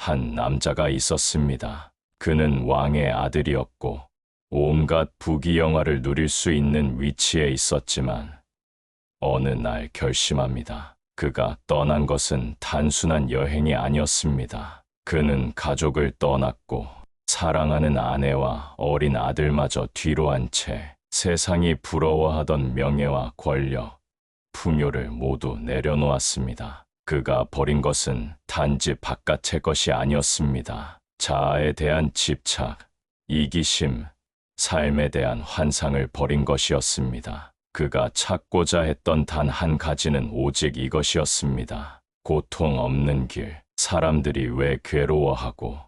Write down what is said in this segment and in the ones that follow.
한 남자가 있었습니다. 그는 왕의 아들이었고 온갖 부귀영화를 누릴 수 있는 위치에 있었지만 어느 날 결심합니다. 그가 떠난 것은 단순한 여행이 아니었습니다. 그는 가족을 떠났고 사랑하는 아내와 어린 아들마저 뒤로 한 채 세상이 부러워하던 명예와 권력, 풍요를 모두 내려놓았습니다. 그가 버린 것은 단지 바깥의 것이 아니었습니다. 자아에 대한 집착, 이기심, 삶에 대한 환상을 버린 것이었습니다. 그가 찾고자 했던 단 한 가지는 오직 이것이었습니다. 고통 없는 길. 사람들이 왜 괴로워하고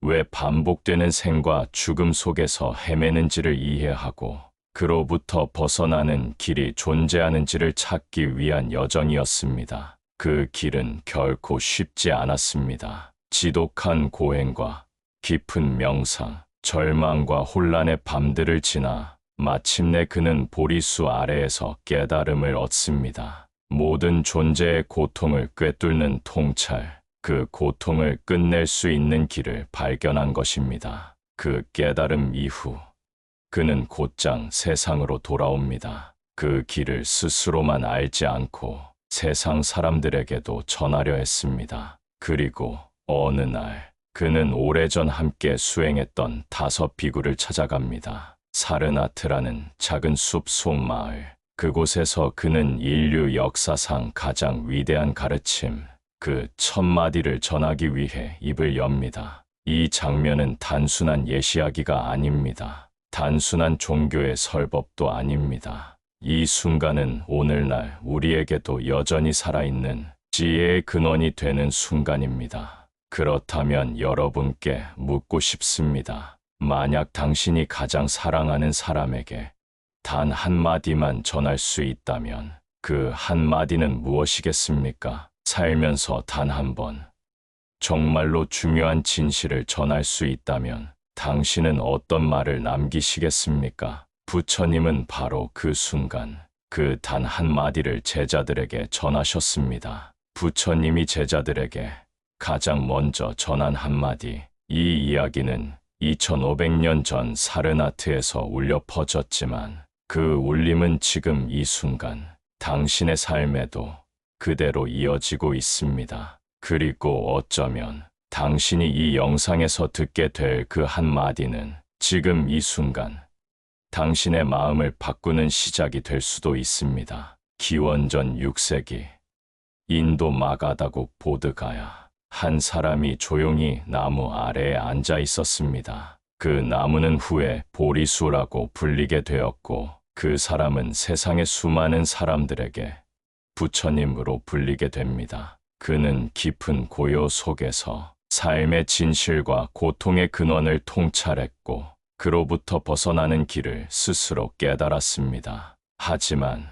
왜 반복되는 생과 죽음 속에서 헤매는지를 이해하고 그로부터 벗어나는 길이 존재하는지를 찾기 위한 여정이었습니다. 그 길은 결코 쉽지 않았습니다. 지독한 고행과 깊은 명상, 절망과 혼란의 밤들을 지나 마침내 그는 보리수 아래에서 깨달음을 얻습니다. 모든 존재의 고통을 꿰뚫는 통찰, 그 고통을 끝낼 수 있는 길을 발견한 것입니다. 그 깨달음 이후 그는 곧장 세상으로 돌아옵니다. 그 길을 스스로만 알지 않고 세상 사람들에게도 전하려 했습니다. 그리고 어느 날 그는 오래전 함께 수행했던 5비구를 찾아갑니다. 사르나트라는 작은 숲속 마을. 그곳에서 그는 인류 역사상 가장 위대한 가르침, 그 1000마디를 전하기 위해 입을 엽니다. 이 장면은 단순한 예시하기가 아닙니다. 단순한 종교의 설법도 아닙니다. 이 순간은 오늘날 우리에게도 여전히 살아있는 지혜의 근원이 되는 순간입니다. 그렇다면 여러분께 묻고 싶습니다. 만약 당신이 가장 사랑하는 사람에게 단 한마디만 전할 수 있다면 그 한마디는 무엇이겠습니까? 살면서 단 한 번, 정말로 중요한 진실을 전할 수 있다면 당신은 어떤 말을 남기시겠습니까? 부처님은 바로 그 순간, 그 단 한마디를 제자들에게 전하셨습니다. 부처님이 제자들에게 가장 먼저 전한 한마디, 이 이야기는 2500년 전 사르나트에서 울려 퍼졌지만 그 울림은 지금 이 순간 당신의 삶에도 그대로 이어지고 있습니다. 그리고 어쩌면 당신이 이 영상에서 듣게 될 그 한마디는 지금 이 순간 당신의 마음을 바꾸는 시작이 될 수도 있습니다. 기원전 6세기 인도 마가다국 보드가야 한 사람이 조용히 나무 아래에 앉아 있었습니다. 그 나무는 후에 보리수라고 불리게 되었고 그 사람은 세상의 수많은 사람들에게 부처님으로 불리게 됩니다. 그는 깊은 고요 속에서 삶의 진실과 고통의 근원을 통찰했고 그로부터 벗어나는 길을 스스로 깨달았습니다. 하지만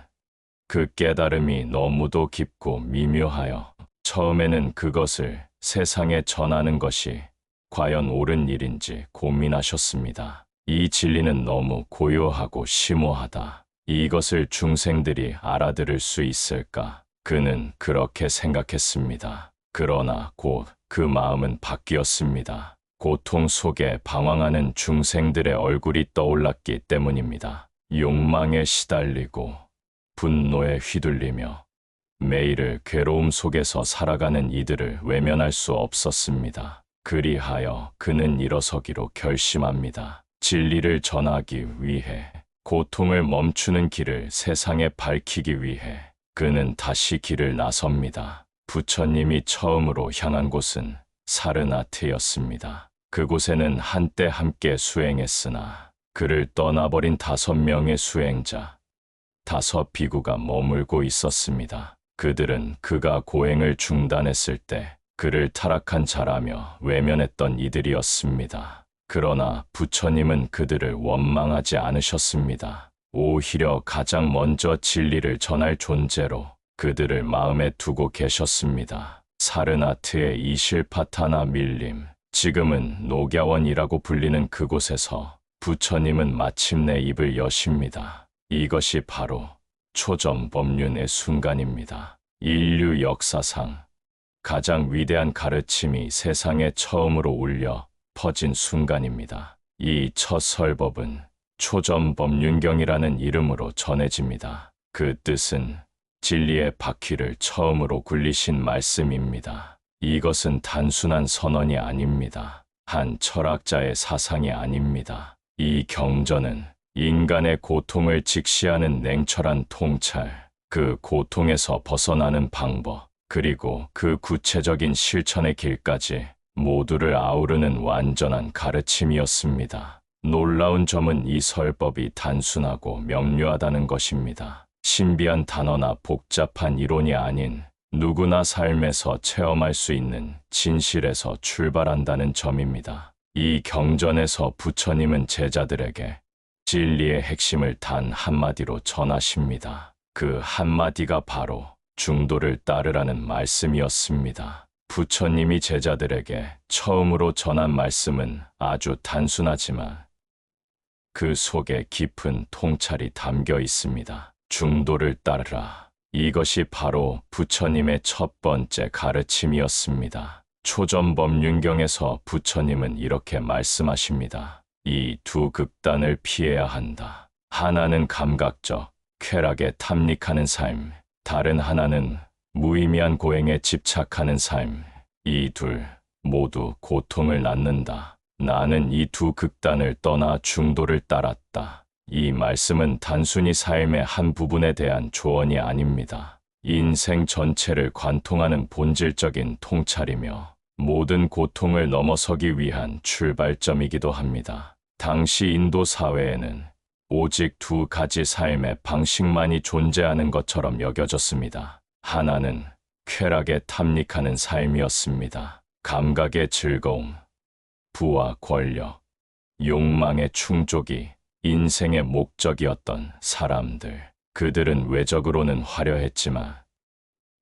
그 깨달음이 너무도 깊고 미묘하여 처음에는 그것을 세상에 전하는 것이 과연 옳은 일인지 고민하셨습니다. 이 진리는 너무 고요하고 심오하다. 이것을 중생들이 알아들을 수 있을까? 그는 그렇게 생각했습니다. 그러나 곧 그 마음은 바뀌었습니다. 고통 속에 방황하는 중생들의 얼굴이 떠올랐기 때문입니다. 욕망에 시달리고 분노에 휘둘리며 매일을 괴로움 속에서 살아가는 이들을 외면할 수 없었습니다. 그리하여 그는 일어서기로 결심합니다. 진리를 전하기 위해, 고통을 멈추는 길을 세상에 밝히기 위해 그는 다시 길을 나섭니다. 부처님이 처음으로 향한 곳은 사르나트였습니다. 그곳에는 한때 함께 수행했으나 그를 떠나버린 5명의 수행자, 5비구가 머물고 있었습니다. 그들은 그가 고행을 중단했을 때 그를 타락한 자라며 외면했던 이들이었습니다. 그러나 부처님은 그들을 원망하지 않으셨습니다. 오히려 가장 먼저 진리를 전할 존재로 그들을 마음에 두고 계셨습니다. 사르나트의 이실파타나 밀림, 지금은 녹야원이라고 불리는 그곳에서 부처님은 마침내 입을 여십니다. 이것이 바로 초점 법륜의 순간입니다. 인류 역사상 가장 위대한 가르침이 세상에 처음으로 울려 퍼진 순간입니다. 이 첫 설법은 초전법륜경이라는 이름으로 전해집니다. 그 뜻은 진리의 바퀴를 처음으로 굴리신 말씀입니다. 이것은 단순한 선언이 아닙니다. 한 철학자의 사상이 아닙니다. 이 경전은 인간의 고통을 직시하는 냉철한 통찰, 그 고통에서 벗어나는 방법, 그리고 그 구체적인 실천의 길까지 모두를 아우르는 완전한 가르침이었습니다. 놀라운 점은 이 설법이 단순하고 명료하다는 것입니다. 신비한 단어나 복잡한 이론이 아닌 누구나 삶에서 체험할 수 있는 진실에서 출발한다는 점입니다. 이 경전에서 부처님은 제자들에게 진리의 핵심을 단 한마디로 전하십니다. 그 한마디가 바로 중도를 따르라는 말씀이었습니다. 부처님이 제자들에게 처음으로 전한 말씀은 아주 단순하지만 그 속에 깊은 통찰이 담겨 있습니다. 중도를 따르라. 이것이 바로 부처님의 첫 번째 가르침이었습니다. 초전법륜경에서 부처님은 이렇게 말씀하십니다. 이 두 극단을 피해야 한다. 하나는 감각적, 쾌락에 탐닉하는 삶, 다른 하나는 무의미한 고행에 집착하는 삶. 이 둘 모두 고통을 낳는다. 나는 이 두 극단을 떠나 중도를 따랐다. 이 말씀은 단순히 삶의 한 부분에 대한 조언이 아닙니다. 인생 전체를 관통하는 본질적인 통찰이며 모든 고통을 넘어서기 위한 출발점이기도 합니다. 당시 인도 사회에는 오직 두 가지 삶의 방식만이 존재하는 것처럼 여겨졌습니다. 하나는 쾌락에 탐닉하는 삶이었습니다. 감각의 즐거움, 부와 권력, 욕망의 충족이 인생의 목적이었던 사람들. 그들은 외적으로는 화려했지만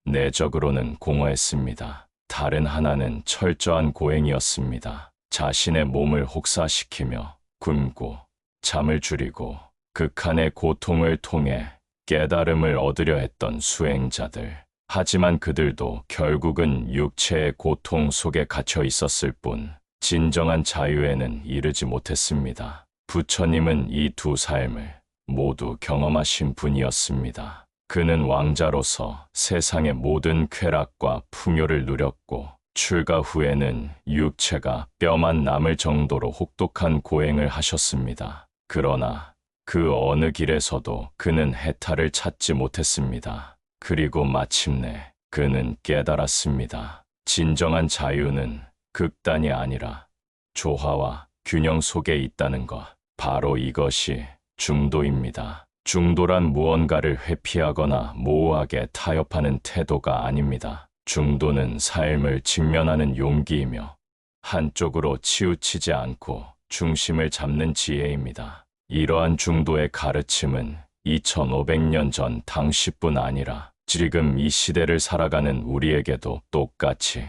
내적으로는 공허했습니다. 다른 하나는 철저한 고행이었습니다. 자신의 몸을 혹사시키며 굶고 잠을 줄이고 극한의 고통을 통해 깨달음을 얻으려 했던 수행자들. 하지만 그들도 결국은 육체의 고통 속에 갇혀 있었을 뿐 진정한 자유에는 이르지 못했습니다. 부처님은 이 두 삶을 모두 경험하신 분이었습니다. 그는 왕자로서 세상의 모든 쾌락과 풍요를 누렸고 출가 후에는 육체가 뼈만 남을 정도로 혹독한 고행을 하셨습니다. 그러나 그 어느 길에서도 그는 해탈을 찾지 못했습니다. 그리고 마침내 그는 깨달았습니다. 진정한 자유는 극단이 아니라 조화와 균형 속에 있다는 것. 바로 이것이 중도입니다. 중도란 무언가를 회피하거나 모호하게 타협하는 태도가 아닙니다. 중도는 삶을 직면하는 용기이며 한쪽으로 치우치지 않고 중심을 잡는 지혜입니다. 이러한 중도의 가르침은 2500년 전 당시뿐 아니라 지금 이 시대를 살아가는 우리에게도 똑같이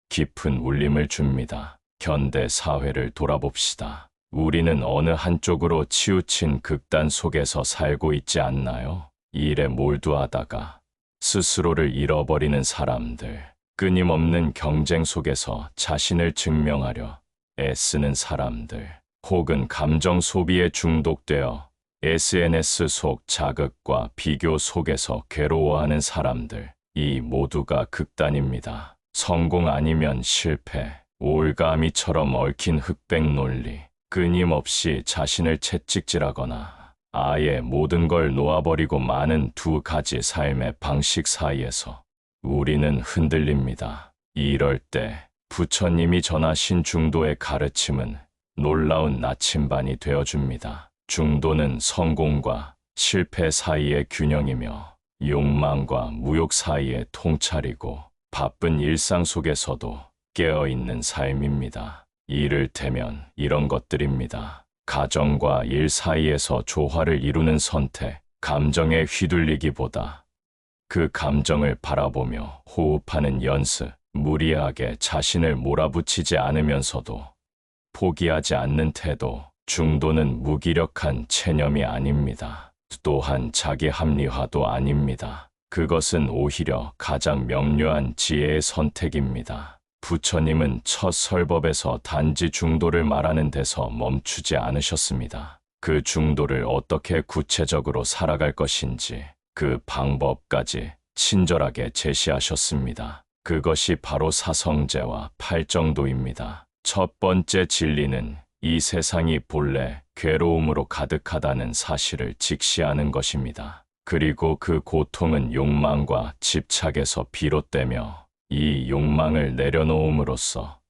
깊은 울림을 줍니다. 현대 사회를 돌아봅시다. 우리는 어느 한쪽으로 치우친 극단 속에서 살고 있지 않나요? 일에 몰두하다가 스스로를 잃어버리는 사람들, 끊임없는 경쟁 속에서 자신을 증명하려 애쓰는 사람들, 혹은 감정 소비에 중독되어 SNS 속 자극과 비교 속에서 괴로워하는 사람들, 이 모두가 극단입니다. 성공 아니면 실패, 올가미처럼 얽힌 흑백 논리, 끊임없이 자신을 채찍질하거나 아예 모든 걸 놓아버리고 마는 두 가지 삶의 방식 사이에서 우리는 흔들립니다. 이럴 때 부처님이 전하신 중도의 가르침은 놀라운 나침반이 되어줍니다. 중도는 성공과 실패 사이의 균형이며 욕망과 무욕 사이의 통찰이고 바쁜 일상 속에서도 깨어있는 삶입니다. 이를테면 이런 것들입니다. 가정과 일 사이에서 조화를 이루는 선택, 감정에 휘둘리기보다 그 감정을 바라보며 호흡하는 연습, 무리하게 자신을 몰아붙이지 않으면서도 포기하지 않는 태도. 중도는 무기력한 체념이 아닙니다. 또한 자기 합리화도 아닙니다. 그것은 오히려 가장 명료한 지혜의 선택입니다. 부처님은 첫 설법에서 단지 중도를 말하는 데서 멈추지 않으셨습니다. 그 중도를 어떻게 구체적으로 살아갈 것인지 그 방법까지 친절하게 제시하셨습니다. 그것이 바로 사성제와 팔정도입니다. 첫 번째 진리는 이 세상이 본래 괴로움으로 가득하다는 사실을 직시하는 것입니다. 그리고 그 고통은 욕망과 집착에서 비롯되며 이 욕망을 내려놓음으로써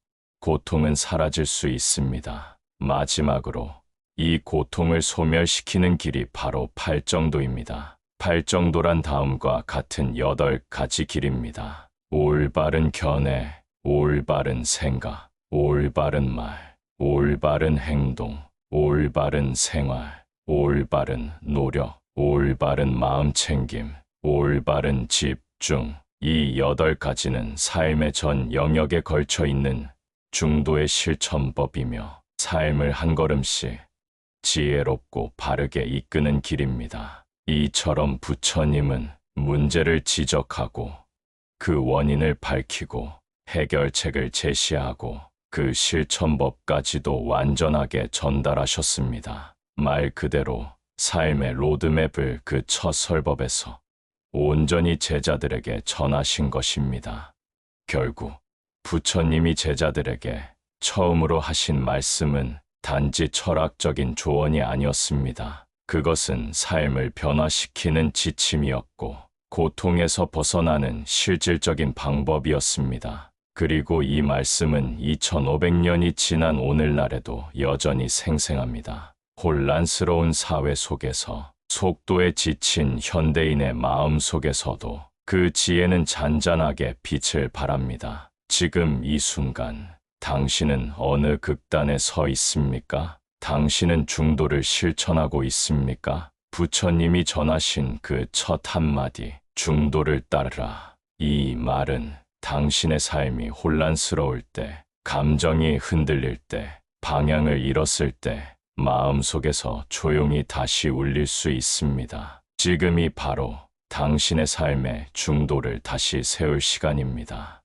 고통은 사라질 수 있습니다. 마지막으로 이 고통을 소멸시키는 길이 바로 팔정도입니다. 팔정도란 다음과 같은 8가지 길입니다. 올바른 견해, 올바른 생각, 올바른 말, 올바른 행동, 올바른 생활, 올바른 노력, 올바른 마음챙김, 올바른 집중. 이 8가지는 삶의 전 영역에 걸쳐 있는 중도의 실천법이며 삶을 한 걸음씩 지혜롭고 바르게 이끄는 길입니다. 이처럼 부처님은 문제를 지적하고 그 원인을 밝히고 해결책을 제시하고 그 실천법까지도 완전하게 전달하셨습니다. 말 그대로 삶의 로드맵을 그 첫 설법에서 온전히 제자들에게 전하신 것입니다. 결국 부처님이 제자들에게 처음으로 하신 말씀은 단지 철학적인 조언이 아니었습니다. 그것은 삶을 변화시키는 지침이었고 고통에서 벗어나는 실질적인 방법이었습니다. 그리고 이 말씀은 2500년이 지난 오늘날에도 여전히 생생합니다. 혼란스러운 사회 속에서 속도에 지친 현대인의 마음 속에서도 그 지혜는 잔잔하게 빛을 발합니다. 지금 이 순간 당신은 어느 극단에 서 있습니까? 당신은 중도를 실천하고 있습니까? 부처님이 전하신 그 첫 한마디, 중도를 따르라. 이 말은 당신의 삶이 혼란스러울 때, 감정이 흔들릴 때, 방향을 잃었을 때, 마음속에서 조용히 다시 울릴 수 있습니다. 지금이 바로 당신의 삶의 중도를 다시 세울 시간입니다.